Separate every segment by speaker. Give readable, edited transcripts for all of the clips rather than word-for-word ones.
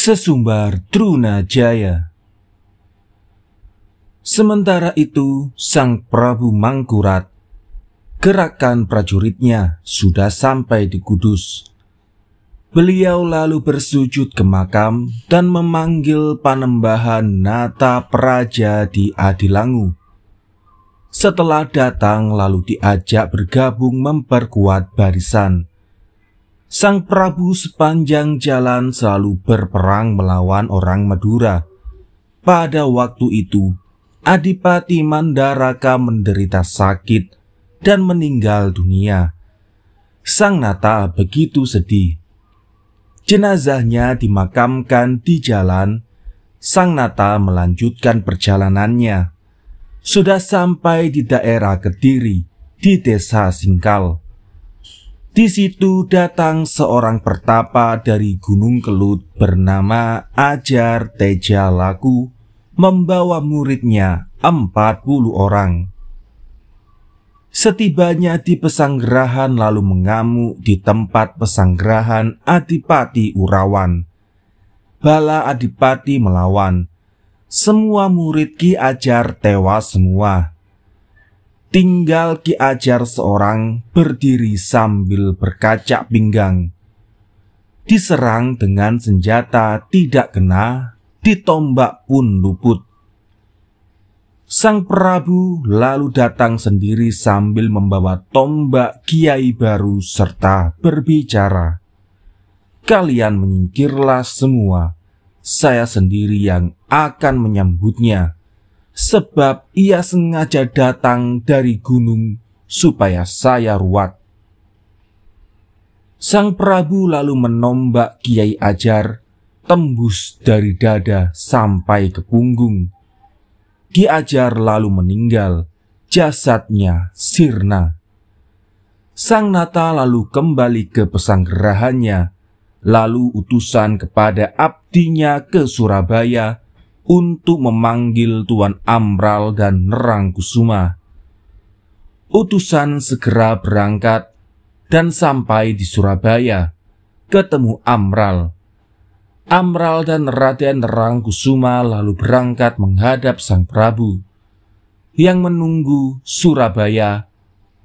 Speaker 1: Sesumbar Trunajaya. Sementara itu, Sang Prabu Mangkurat, gerakan prajuritnya sudah sampai di Kudus. Beliau lalu bersujud ke makam dan memanggil Panembahan Nata Praja di Adilangu. Setelah datang lalu diajak bergabung memperkuat barisan. Sang Prabu sepanjang jalan selalu berperang melawan orang Madura. Pada waktu itu, Adipati Mandaraka menderita sakit dan meninggal dunia. Sang Nata begitu sedih. Jenazahnya dimakamkan di jalan. Sang Nata melanjutkan perjalanannya. Sudah sampai di daerah Kediri, di desa Singkal. Di situ datang seorang pertapa dari Gunung Kelut bernama Ajar Teja Laku, membawa muridnya 40 orang. Setibanya di pesanggerahan lalu mengamuk di tempat pesanggerahan Adipati Urawan. Bala Adipati melawan. Semua murid Ki Ajar tewas semua. Tinggal Ki Ajar seorang berdiri sambil berkacak pinggang. Diserang dengan senjata tidak kena, ditombak pun luput. Sang Prabu lalu datang sendiri sambil membawa tombak kiai baru serta berbicara, "Kalian menyingkirlah semua, saya sendiri yang akan menyambutnya. Sebab ia sengaja datang dari gunung supaya saya ruat." Sang Prabu lalu menombak Kiai Ajar, tembus dari dada sampai ke punggung. Ki Ajar lalu meninggal, jasadnya sirna. Sang Nata lalu kembali ke pesanggerahannya, lalu utusan kepada abdinya ke Surabaya untuk memanggil Tuan Amral dan Nerang Kusuma. Utusan segera berangkat dan sampai di Surabaya, ketemu Amral. Amral dan Raden Nerang Kusuma lalu berangkat menghadap Sang Prabu. Yang menunggu Surabaya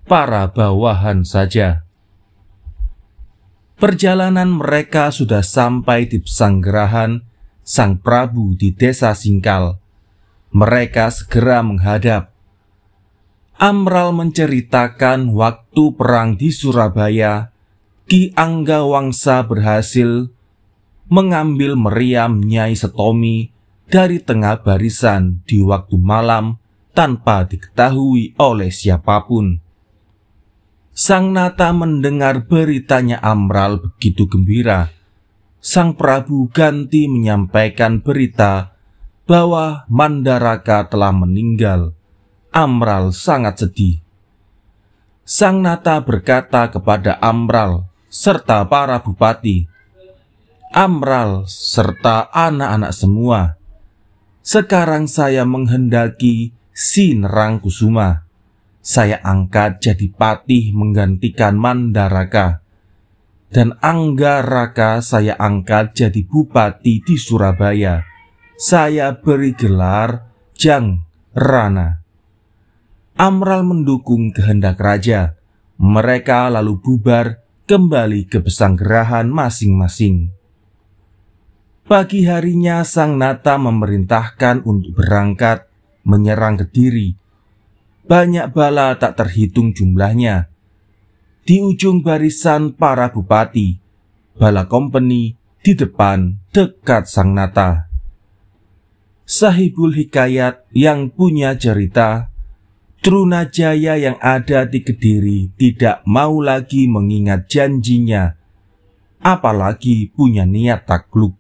Speaker 1: para bawahan saja. Perjalanan mereka sudah sampai di pesanggerahan Sang Prabu di desa Singkal. Mereka segera menghadap. Amral menceritakan waktu perang di Surabaya, Ki Anggawangsa berhasil mengambil meriam Nyai Setomi dari tengah barisan di waktu malam tanpa diketahui oleh siapapun. Sang Nata mendengar beritanya Amral begitu gembira. Sang Prabu ganti menyampaikan berita bahwa Mandaraka telah meninggal. Amral sangat sedih. Sang Nata berkata kepada Amral serta para bupati, "Amral serta anak-anak semua, sekarang saya menghendaki si Nerang Kusuma. Saya angkat jadi patih menggantikan Mandaraka. Dan Anggaraka saya angkat jadi bupati di Surabaya. Saya beri gelar Jang Rana." Amral mendukung kehendak raja. Mereka lalu bubar kembali ke pesanggerahan masing-masing. Pagi harinya Sang Nata memerintahkan untuk berangkat menyerang Kediri. Banyak bala tak terhitung jumlahnya. Di ujung barisan para bupati, bala kompeni di depan dekat Sang Nata. Sahibul Hikayat yang punya cerita, Trunajaya yang ada di Kediri tidak mau lagi mengingat janjinya, apalagi punya niat takluk.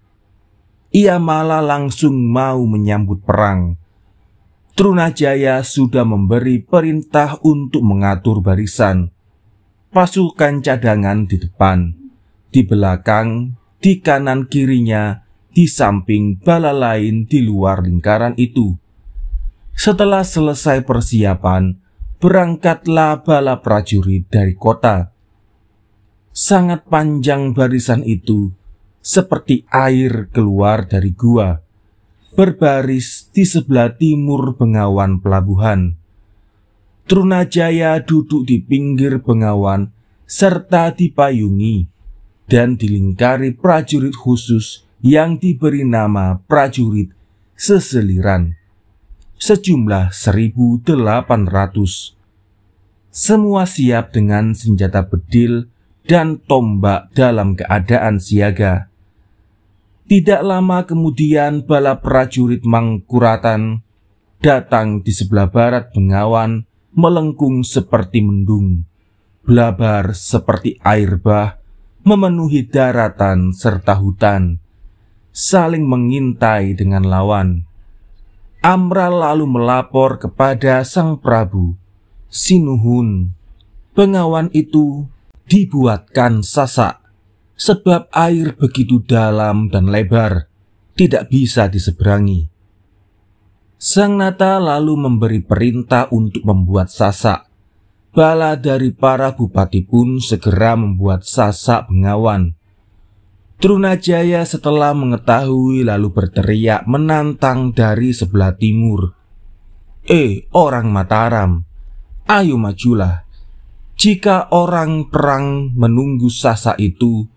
Speaker 1: Ia malah langsung mau menyambut perang. Trunajaya sudah memberi perintah untuk mengatur barisan. Pasukan cadangan di depan, di belakang, di kanan kirinya, di samping bala lain di luar lingkaran itu. Setelah selesai persiapan, berangkatlah bala prajurit dari kota. Sangat panjang barisan itu, seperti air keluar dari gua, berbaris di sebelah timur Bengawan Pelabuhan. Trunajaya duduk di pinggir bengawan serta dipayungi dan dilingkari prajurit khusus yang diberi nama prajurit seseliran, sejumlah 1.800. Semua siap dengan senjata bedil dan tombak dalam keadaan siaga. Tidak lama kemudian bala prajurit Mangkuratan datang di sebelah barat Bengawan, melengkung seperti mendung, blabar seperti air bah, memenuhi daratan serta hutan, saling mengintai dengan lawan. Amral lalu melapor kepada Sang Prabu, "Sinuhun, bengawan itu dibuatkan sasak, sebab air begitu dalam dan lebar, tidak bisa diseberangi." Sang Nata lalu memberi perintah untuk membuat sasak. Bala dari para bupati pun segera membuat sasak bengawan. Trunajaya setelah mengetahui lalu berteriak menantang dari sebelah timur, orang Mataram, ayo majulah. Jika orang perang menunggu sasak itu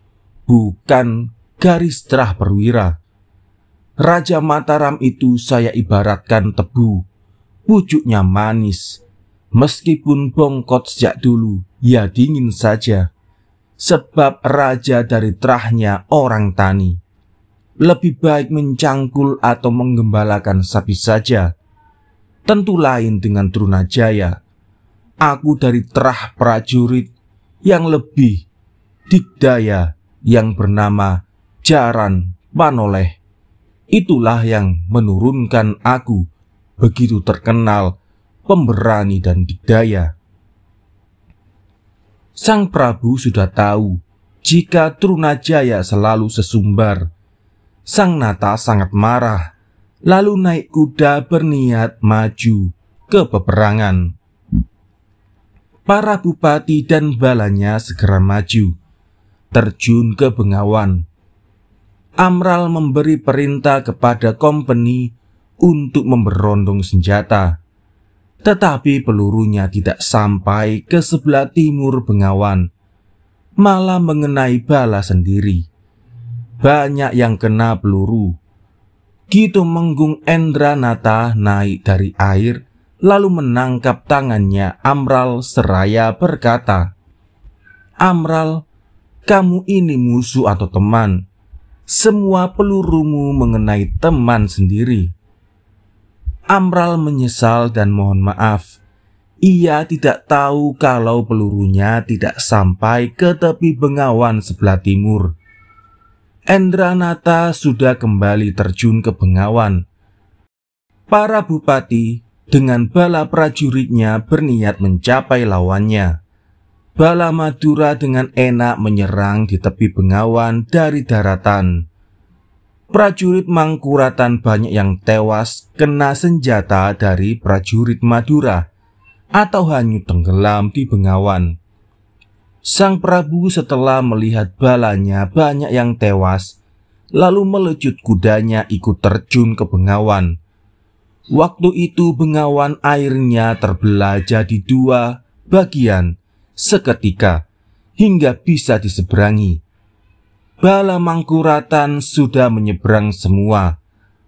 Speaker 1: bukan garis terah perwira. Raja Mataram itu saya ibaratkan tebu, pucuknya manis. Meskipun bongkot sejak dulu, ya dingin saja. Sebab raja dari terahnya orang tani. Lebih baik mencangkul atau menggembalakan sapi saja. Tentu lain dengan Trunajaya. Aku dari terah prajurit yang lebih digdaya yang bernama Jaran Panoleh. Itulah yang menurunkan aku begitu terkenal, pemberani dan digdaya. Sang Prabu sudah tahu jika Trunajaya selalu sesumbar. Sang Nata sangat marah, lalu naik kuda berniat maju ke peperangan. Para bupati dan balanya segera maju, terjun ke Bengawan. Amral memberi perintah kepada kompeni untuk memberondong senjata, tetapi pelurunya tidak sampai ke sebelah timur Bengawan, malah mengenai bala sendiri. Banyak yang kena peluru. Kitumenggung Endranata naik dari air, lalu menangkap tangannya Amral seraya berkata, "Amral, kamu ini musuh atau teman? Semua pelurumu mengenai teman sendiri." Amral menyesal dan mohon maaf. Ia tidak tahu kalau pelurunya tidak sampai ke tepi Bengawan sebelah timur. Endranata sudah kembali terjun ke Bengawan. Para bupati dengan bala prajuritnya berniat mencapai lawannya. Bala Madura dengan enak menyerang di tepi Bengawan dari daratan. Prajurit Mangkuratan banyak yang tewas kena senjata dari prajurit Madura atau hanyut tenggelam di Bengawan. Sang Prabu setelah melihat balanya banyak yang tewas, lalu melecut kudanya ikut terjun ke Bengawan. Waktu itu Bengawan airnya terbelah jadi dua bagian seketika hingga bisa diseberangi. Bala Mangkuratan sudah menyeberang semua,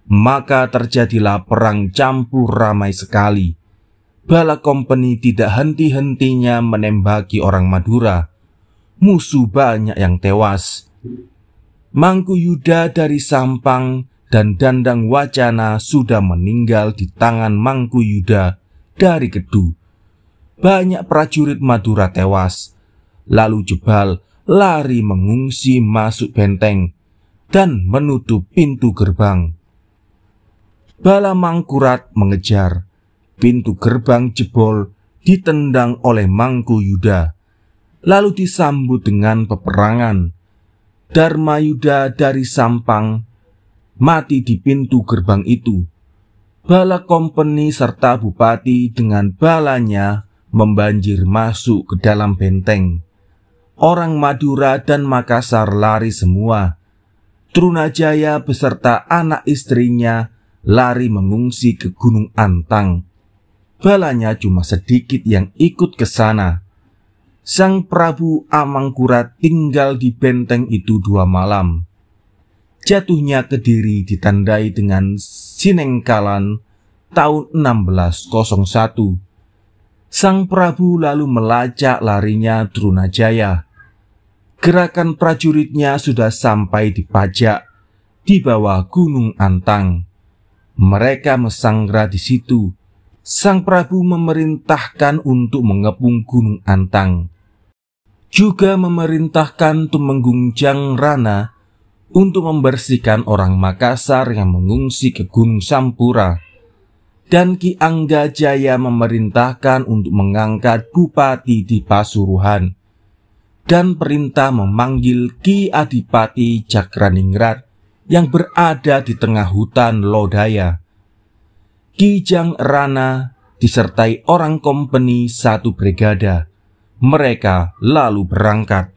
Speaker 1: maka terjadilah perang campur ramai sekali. Bala kompeni tidak henti-hentinya menembaki orang Madura. Musuh banyak yang tewas. Mangkuyuda dari Sampang dan Dandang Wacana sudah meninggal di tangan Mangkuyuda dari Kedu. Banyak prajurit Madura tewas. Lalu Jebal lari mengungsi masuk benteng dan menutup pintu gerbang. Bala Mangkurat mengejar. Pintu gerbang jebol, ditendang oleh Mangkuyuda, lalu disambut dengan peperangan. Darmayuda dari Sampang mati di pintu gerbang itu. Bala kompeni serta bupati dengan balanya membanjir masuk ke dalam benteng. Orang Madura dan Makassar lari semua. Trunajaya beserta anak istrinya lari mengungsi ke Gunung Antang. Balanya cuma sedikit yang ikut ke sana. Sang Prabu Amangkurat tinggal di benteng itu 2 malam. Jatuhnya Kediri ditandai dengan Sinengkalan tahun 1601. Sang Prabu lalu melacak larinya Trunajaya. Gerakan prajuritnya sudah sampai di Pajak, di bawah Gunung Antang. Mereka mesanggah di situ. Sang Prabu memerintahkan untuk mengepung Gunung Antang. Juga memerintahkan Tumenggung Jangrana untuk membersihkan orang Makassar yang mengungsi ke Gunung Sampura. Dan Ki Anggajaya memerintahkan untuk mengangkat bupati di Pasuruan. Dan perintah memanggil Ki Adipati Cakraningrat yang berada di tengah hutan Lodaya. Ki Jangrana disertai orang kompeni 1 brigada. Mereka lalu berangkat.